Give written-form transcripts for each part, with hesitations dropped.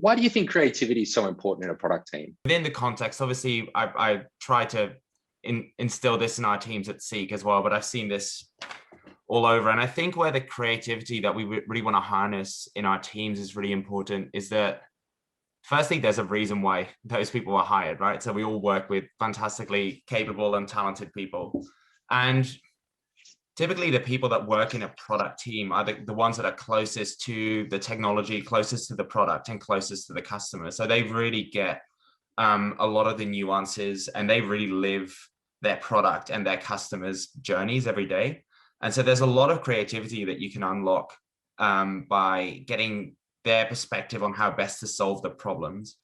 Why do you think creativity is so important in a product team? Within the context, obviously, I try to instill this in our teams at Seek as well, but I've seen this all over. And I think where the creativity that we really want to harness in our teams is really important is that, firstly, there's a reason why those people were hired, right? So we all work with fantastically capable and talented people. And typically the people that work in a product team are the ones that are closest to the technology, closest to the product, and closest to the customer. So they really get a lot of the nuances, and they really live their product and their customers' journeys every day. And so there's a lot of creativity that you can unlock by getting their perspective on how best to solve the problems.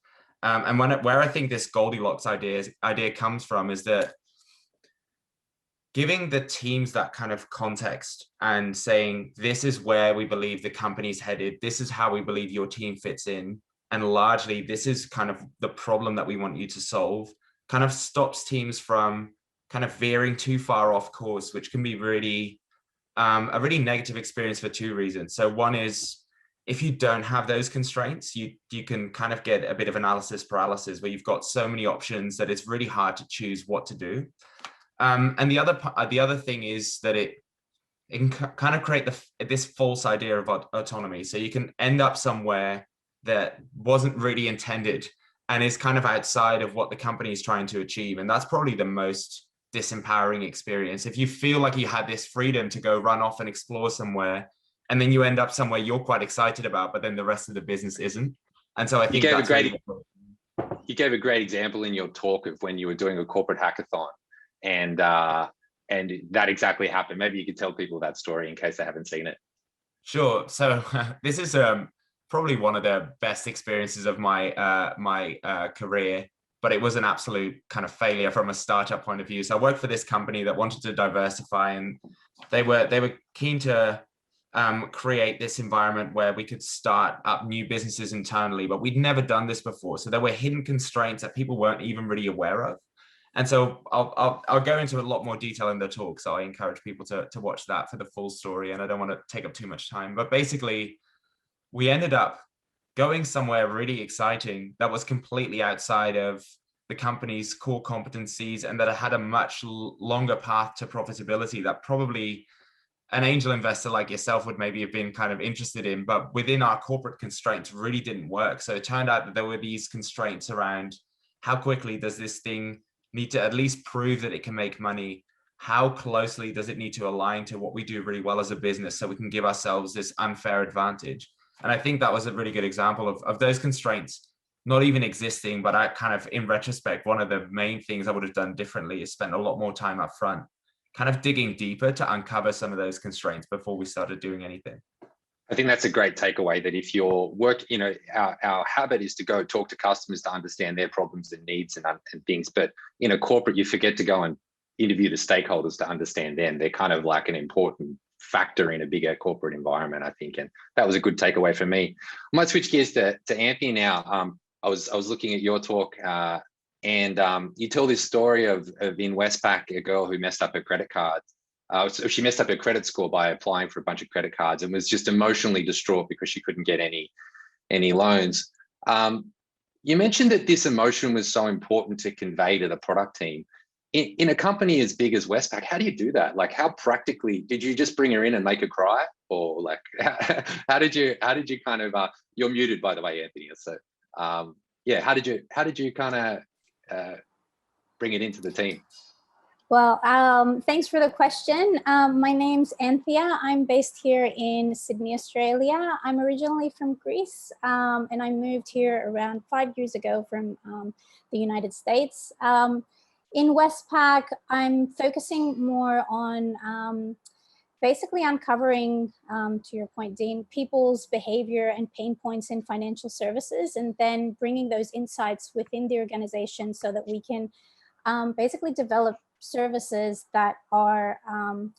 And where I think this Goldilocks idea comes from is that giving the teams that kind of context and saying, this is where we believe the company's headed, this is how we believe your team fits in, and largely this is kind of the problem that we want you to solve, kind of stops teams from kind of veering too far off course, which can be really a really negative experience for two reasons. So one is, if you don't have those constraints, you can kind of get a bit of analysis paralysis, where you've got so many options that it's really hard to choose what to do. And the other thing is that it can kind of create this false idea of autonomy. So you can end up somewhere that wasn't really intended and is kind of outside of what the company is trying to achieve. And that's probably the most disempowering experience. If you feel like you had this freedom to go run off and explore somewhere, and then you end up somewhere you're quite excited about, but then the rest of the business isn't. And so I think you gave a great example in your talk of when you were doing a corporate hackathon, and that exactly happened. Maybe you could tell people that story in case they haven't seen it. Sure. So this is probably one of the best experiences of my career, but it was an absolute kind of failure from a startup point of view. So I worked for this company that wanted to diversify, and they were keen to create this environment where we could start up new businesses internally, but we'd never done this before. So there were hidden constraints that people weren't even really aware of. And so I'll go into a lot more detail in the talk. So I encourage people to watch that for the full story, and I don't want to take up too much time. But basically, we ended up going somewhere really exciting that was completely outside of the company's core competencies, and that had a much longer path to profitability that probably an angel investor like yourself would maybe have been kind of interested in, but within our corporate constraints really didn't work. So it turned out that there were these constraints around how quickly does this thing need to at least prove that it can make money? How closely does it need to align to what we do really well as a business, so we can give ourselves this unfair advantage? And I think that was a really good example of those constraints not even existing, but I kind of, in retrospect, one of the main things I would have done differently is spend a lot more time up front, kind of digging deeper to uncover some of those constraints before we started doing anything. I think that's a great takeaway, that if your work, our habit is to go talk to customers to understand their problems and needs and things. But in a corporate, you forget to go and interview the stakeholders to understand them. They're kind of like an important factor in a bigger corporate environment, I think. And that was a good takeaway for me. I might switch gears to Anthony now. I was looking at your talk, and you tell this story of in Westpac, a girl who messed up her credit card. So she messed up her credit score by applying for a bunch of credit cards, and was just emotionally distraught because she couldn't get any loans. You mentioned that this emotion was so important to convey to the product team. In a company as big as Westpac, how do you do that? Like, how practically did you just bring her in and make her cry, or like, how did you kind of? You're muted, by the way, Anthony. So yeah, how did you kind of bring it into the team? Well, thanks for the question. My name's Anthea. I'm based here in Sydney, Australia. I'm originally from Greece, and I moved here around 5 years ago from the United States. In Westpac, I'm focusing more on basically uncovering, to your point, Dean, people's behavior and pain points in financial services, and then bringing those insights within the organization so that we can basically develop services that are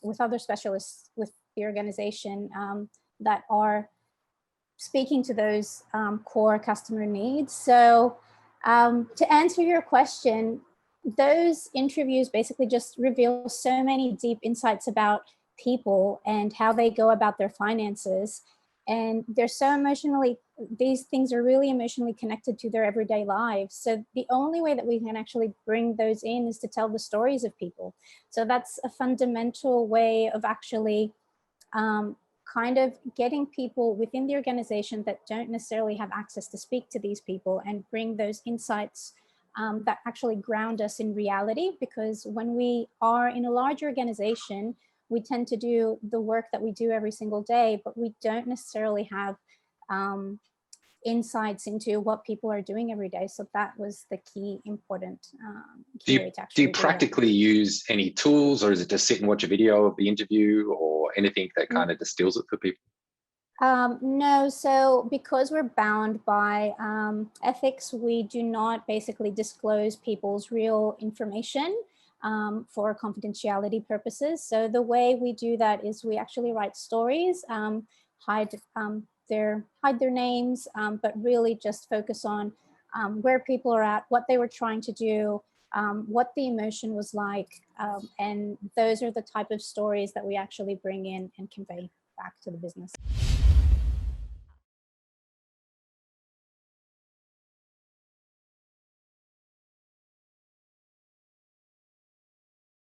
with other specialists with the organization that are speaking to those core customer needs. So to answer your question, those interviews basically just reveal so many deep insights about people and how they go about their finances. And they're so emotionally these things are really emotionally connected to their everyday lives. So the only way that we can actually bring those in is to tell the stories of people. So that's a fundamental way of actually kind of getting people within the organization that don't necessarily have access to speak to these people and bring those insights that actually ground us in reality. Because when we are in a large organization, we tend to do the work that we do every single day, but we don't necessarily have insights into what people are doing every day. So that was the key important key way to actually do you practically use any tools, or is it just sit and watch a video of the interview or anything that kind of distills it for people? No, so because we're bound by ethics, we do not basically disclose people's real information for confidentiality purposes. So the way we do that is we actually write stories, hide their names, but really just focus on where people are at, what they were trying to do, what the emotion was like, and those are the type of stories that we actually bring in and convey back to the business.